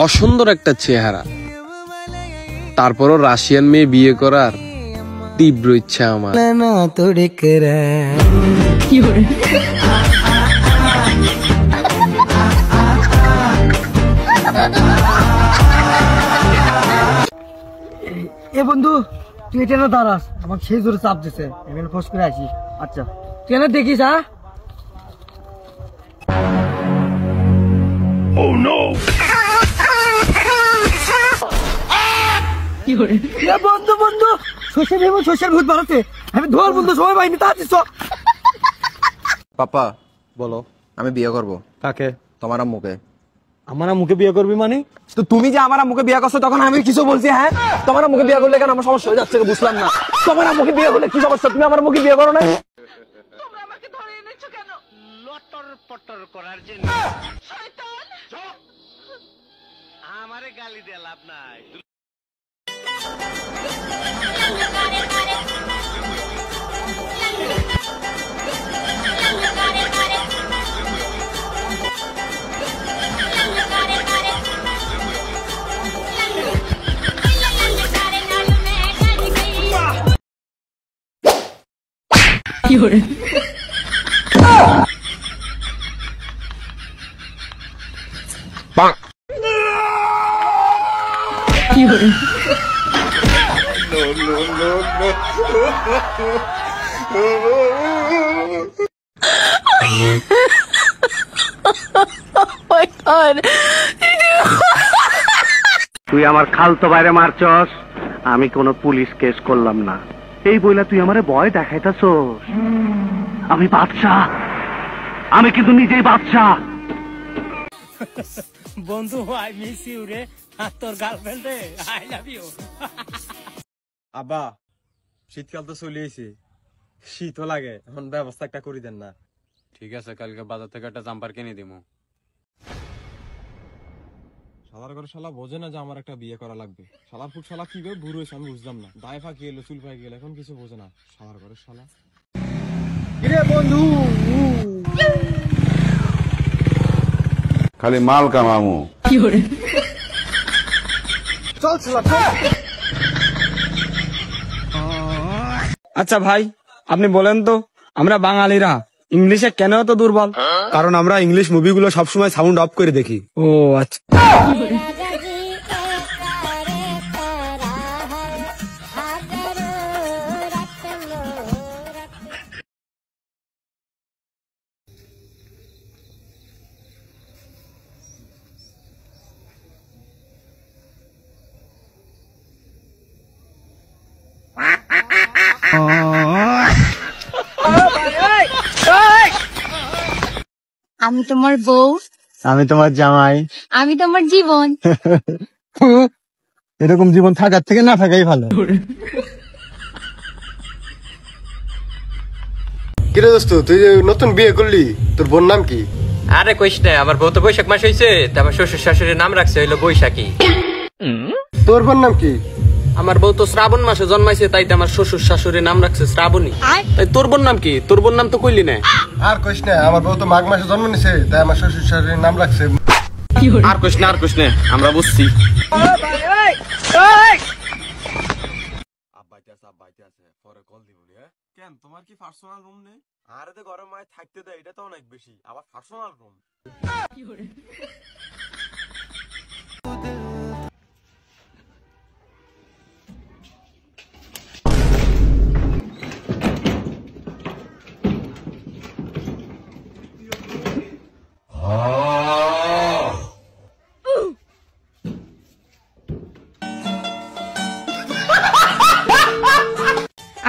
অসুন্দর একটা চেহারা, তারপরও রাশিয়ান মেয়ে বিয়ে করার তীব্র ইচ্ছা আমার। এ বন্ধু, তুই ট্রেনে দাঁড়াস, আমাকে সেই জোরে চাপ দিছে, আমি ফোর্স করে আসি। আচ্ছা ট্রেনে দেখিস। হ্যাঁ বন্ধু বন্ধু শস্যের ভূত বাড়াতে, আমি ধর বন্ধু, সময় পাইনি। তা পাপা বলো, আমি বিয়ে করব। কাকে? তোমার আম্মুকে। আমার মুখে বিয়ে করবি মানে? তো তুমি যে আমার আম্মুকে বিয়ে করছো তখন আমি কিছু বলছি? হ্যাঁ, তোমার আম্মুকে বিয়ে করলে কেন আমার সমস্যা হয়ে যাচ্ছে বুঝলাম না। তোমার আম্মুকে বিয়ে করলে কি সমস্যা? তুমি আমার আম্মুকে বিয়ে করো না? তোমরা আমাকে ধরে এনেছো কেন? লটর পটর করার জন্য। শয়তান, চুপ! আমারে গালি দিয়ে লাভ নাই। তুই আমার খালতো বাইরে মারছস, আমি কোনো পুলিশ কেস করলাম না। এই বইলা তুই আমারে ভয় দেখাইতাছস? আমি বাদশাহ, আমি কিন্তু নিজেই বাদশাহ। বন্ধু আই মিস ইউ রে, আর তোর গার্লফ্রেন্ড রে আই লাভ ইউ। আব্বা, শীতকাল তো চলে এসে, শীতও লাগে, এখন ব্যবস্থা একটা করে দেন না। ঠিক আছে, কালকে বাজার থেকে একটা জাম্পার কিনে দিমু। শালার করে শালা বোঝে না যে আমার একটা বিয়ে করা লাগবে। শালার ফুট শালা কি করে বুড়ো হয়েছে আমি বুঝলাম না। দায় ফাঁকি এলো, চুল ফাঁকি গেল, এখন কিছু বোঝে না শালার করে শালা। বন্ধু খালি মাল কামামু। চল চল। আচ্ছা ভাই, আপনি বলেন তো আমরা বাঙালিরা ইংলিশে কেন এত দুর্বল? কারণ আমরা ইংলিশ মুভিগুলো সবসময় সাউন্ড অফ করে দেখি। ও আচ্ছা। আমি তোমার বউ, আমি তোমার জামাই, আমি তোমার জীবন। এরকম জীবন থাকার থেকে না থাকাই ভালো। কিরে দোস্ত, তুই যে নতুন বিয়ে করলি, তোর বোন নাম কি? আরে কইস না, আমার বউ তো বৈশাখ মাস হয়েছে, আমার শ্বশুর শাশুড়ির নাম রাখছে হইলো বৈশাখী। তোর বোন নাম কি? আমার বউ তো শ্রাবণ মাসে জন্মাইছে, তাই তো আমার শ্বশুর শাশুড়ির নাম রাখছে শ্রাবণী। তাই তোর বোন নাম কি? তোর বোন নাম তো কইলি না। আর কইস না, আমার বউ তো মাঘ মাসে জন্ম নিছে, তাই আমার শ্বশুর শাশুড়ির নাম রাখছে। আর কইস না, আর কইস না, আমরা বুঝছি। কেন তোমার কি পার্সোনাল রুম নেই? আরে তো গরম মায় থাকতে দেয়, এটা তো অনেক বেশি, আবার পার্সোনাল রুম।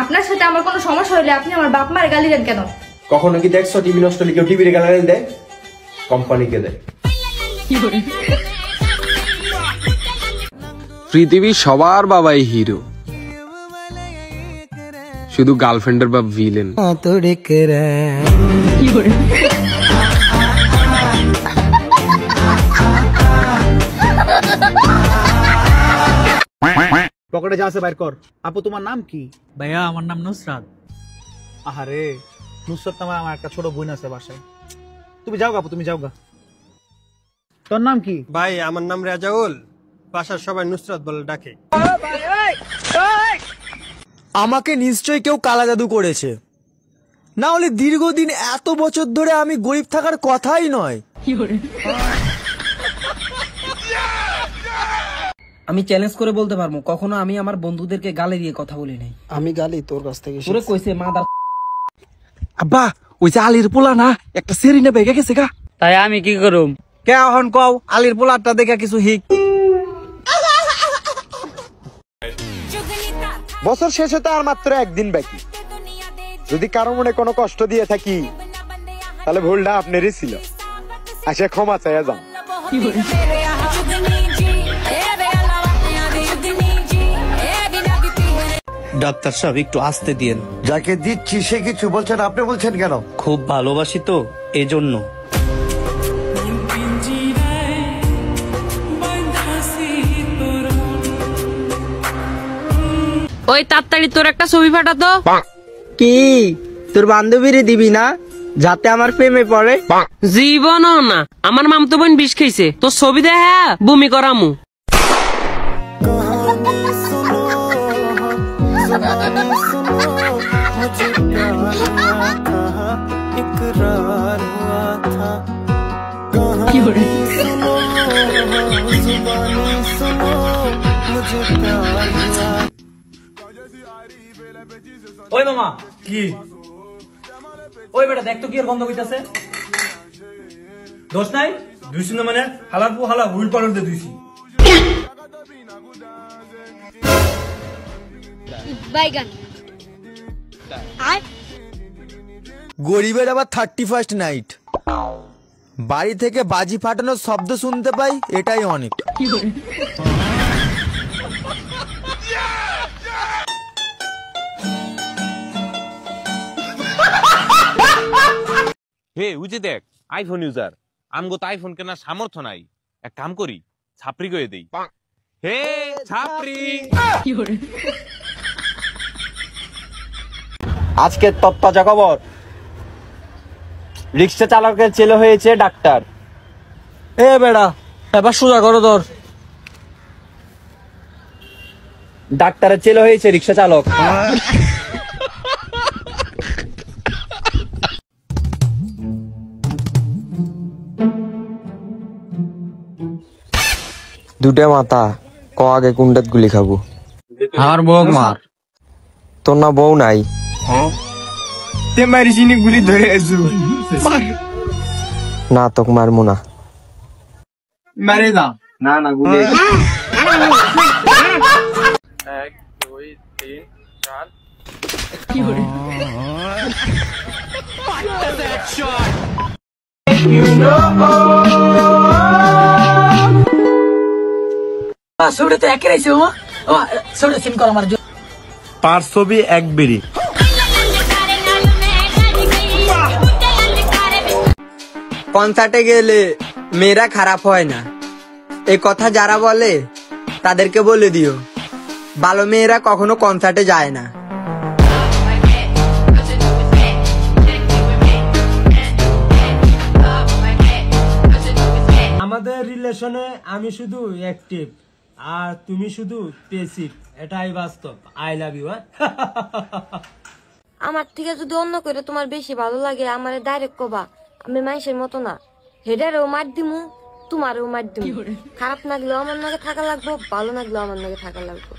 আপনার সাথে আমার কোনো সমস্যা হলে আপনি আমার বাপ মার গালি দেন কেন? কখনো কি দেখছো টিভি নষ্ট হলে কেউ টিভির গ্যালারি দেয়? কোম্পানিকে দেয়। পৃথিবীর সবার বাবাই হিরো, শুধু গার্লফ্রেন্ডের বাপ ভিলেন। পকেটে যা আছে বাইর কর। আপু তোমার নাম কি? ভাইয়া আমার নাম নুসরাত। আহারে, নুসরাত নামে আমার একটা ছোট বোন আছে বাসায়। তুমি যাও গা আপু, তুমি যাও গা। তোর নাম কি? ভাই আমার নাম রেজাউল, বাসার সবাই নুসরাত বলে ডাকে। আমাকে নিশ্চয়ই কেউ কালা জাদু করেছে, না হলে দীর্ঘদিন এত বছর ধরে আমি গরিব থাকার কথাই নয়। আমি চ্যালেঞ্জ করে বলতে পারবো, কখনো আমি আমার বন্ধুদেরকে গালি দিয়ে কথা বলি নাই। আমি গালি তোর কাছ থেকে তোরে কইছে মাদার। আব্বা ওই যে আলির পোলা না একটা সেরিনে বেগে গেছে গা। তাই আমি কি করুম? কে এখন কও আলির পোলাটা দেখে কিছু হিক। বছর শেষে তো আর মাত্র একদিন বাকি। যদি কারো মনে কোনো কষ্ট দিয়ে থাকি তাহলে ভুলটা আপনারই ছিল। আসে ক্ষমা চাইয়া যান। ডাক্তার সাহেব একটু আসতে দিয়েন। যাকে দিচ্ছি সে কিছু বলছেন, আপনি বলছেন কেন? খুব ভালোবাসি তো এজন্য। ওই তাড়াতাড়ি তোর একটা ছবি পাঠাতো। কি তোর বান্ধবীরে দিবি না যাতে আমার প্রেমে পড়ে? জীবনও না, আমার মামতো বোন বিষ খাইছে, তোর ছবি দেখা বমি করামু। ওই মামা কি? ওই বেটা দেখ তো কি এর গন্ধ হইতাছে। দোষ নাই দুইছি না মানে হালার পু হালা হুইল পালন দিয়ে দুইছি। বাইগান গরিবের আবার 31st নাইট, বাড়ি থেকে বাজি ফাটানোর শব্দ শুনতে পাই, এটাই অনেক। হে উজি দেখ আইফোন ইউজার, আমগো তো আইফোন কেনার সামর্থ্য নাই। এক কাম করি, ছাপরি করে দেই। হে ছাপরি। আজকে তত্ত্বাজা খবর, রিক্সা চালকের ছেলে হয়েছে ডাক্তার। এ বেড়া এবার সোজা করো তোর। ডাক্তারের ছেলে হয়েছে রিক্সা চালক। দুটা মাথা, ক আগে কুন্ডাত গুলি খাবো। আমার বউ মার। তোর না বউ নাই? তে মারি চিনি গুলি ধরে আছো। না তোকে মারমু না। মারে দাও। না না গুলি। 1 2 3 4 কি হরে? ছবিটা তো একে রাইছে। ছবিটা সিন কর আমার জন্য। 5 ছবি 1 বিড়ি। কনসার্টে গেলে মেয়েরা খারাপ হয় না, এই কথা যারা বলে তাদেরকে বলে দিও ভালো মেয়েরা কখনো কনসার্টে যায় না। আমাদের রিলেশনে আমি শুধু অ্যাক্টিভ আর তুমি শুধু প্যাসিভ, এটাই বাস্তব। I love you. আমার থেকে যদি অন্য করে তোমার বেশি ভালো লাগে, আমারে ডাইরেক্ট কবা। আমি মানুষের মতো না, হেডারেও মার দিমু, তোমারও মার দিমু। খারাপ লাগলেও আমার নাকি থাকা লাগবো, ভালো লাগলেও আমার নাকি থাকা লাগবো।